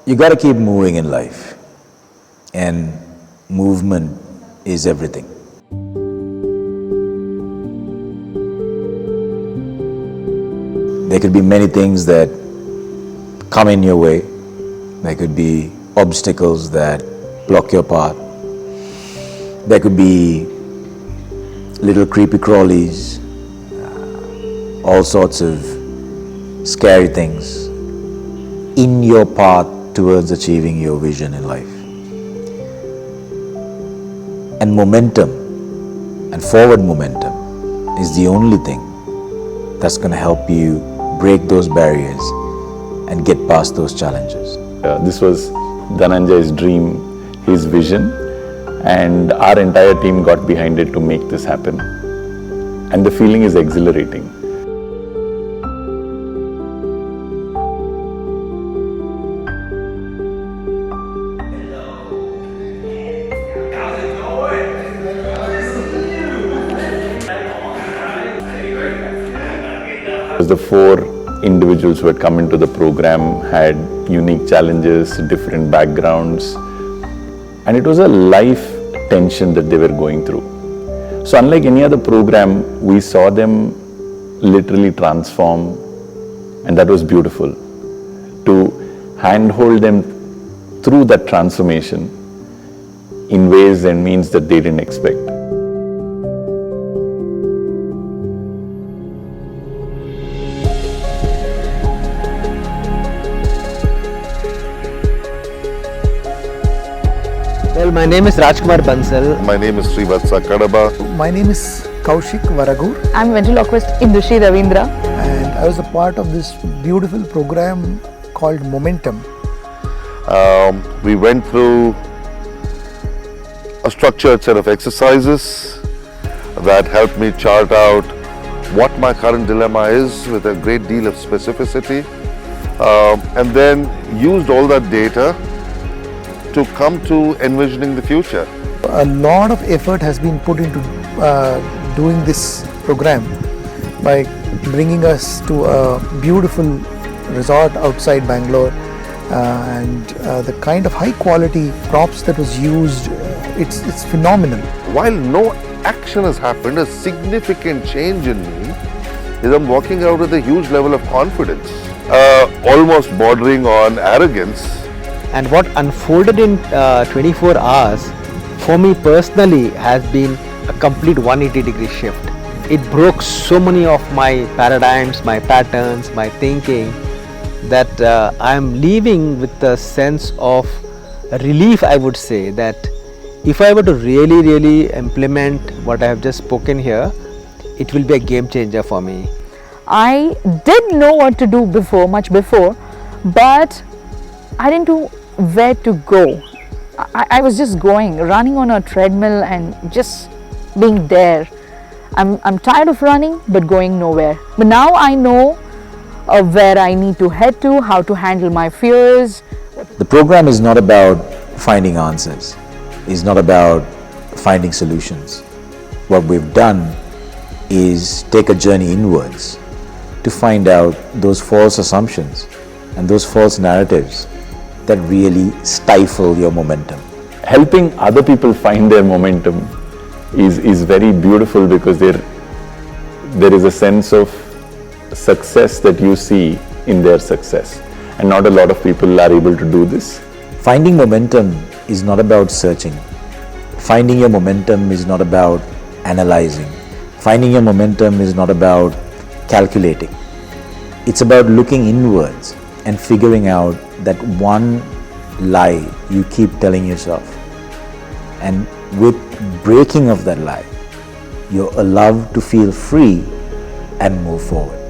You got to keep moving in life, and movement is everything. There could be many things that come in your way. There could be obstacles that block your path. There could be little creepy crawlies, all sorts of scary things in your path towards achieving your vision in life. And momentum and forward momentum is the only thing that's going to help you break those barriers and get past those challenges. This was Dhananjay's dream, his vision, and our entire team got behind it to make this happen. And the feeling is exhilarating. The 4 individuals who had come into the program had unique challenges, different backgrounds, and it was a life tension that they were going through. So unlike any other program, we saw them literally transform, and that was beautiful. To handhold them through that transformation in ways and means that they didn't expect. Well, my name is Rajkumar Bansal. My name is Srivatsa Kadaba. My name is Kaushik Varagur. I'm ventriloquist Indushi Ravindra. And I was a part of this beautiful program called Momentum. We went through a structured set of exercises that helped me chart out what my current dilemma is with a great deal of specificity, and then used all that data to come to envisioning the future. A lot of effort has been put into doing this program by bringing us to a beautiful resort outside Bangalore, and the kind of high quality props that was used, it's phenomenal. While no action has happened, a significant change in me is I'm walking out with a huge level of confidence, almost bordering on arrogance. And what unfolded in 24 hours for me personally has been a complete 180-degree shift. It broke so many of my paradigms, my patterns, my thinking, that I'm leaving with a sense of relief, I would say, that if I were to really implement what I have just spoken here, it will be a game changer for me. I did know what to do before, much before, but I didn't know where to go. I was just going, running on a treadmill and just being there. I'm tired of running but going nowhere. But now I know where I need to head to, how to handle my fears. The program is not about finding answers. It's not about finding solutions. What we've done is take a journey inwards to find out those false assumptions and those false narratives that really stifle your momentum. Helping other people find their momentum is very beautiful, because there is a sense of success that you see in their success, and not a lot of people are able to do this. Finding momentum is not about searching. Finding your momentum is not about analyzing. Finding your momentum is not about calculating. It's about looking inwards and figuring out that one lie you keep telling yourself. And with breaking of that lie, you're allowed to feel free and move forward.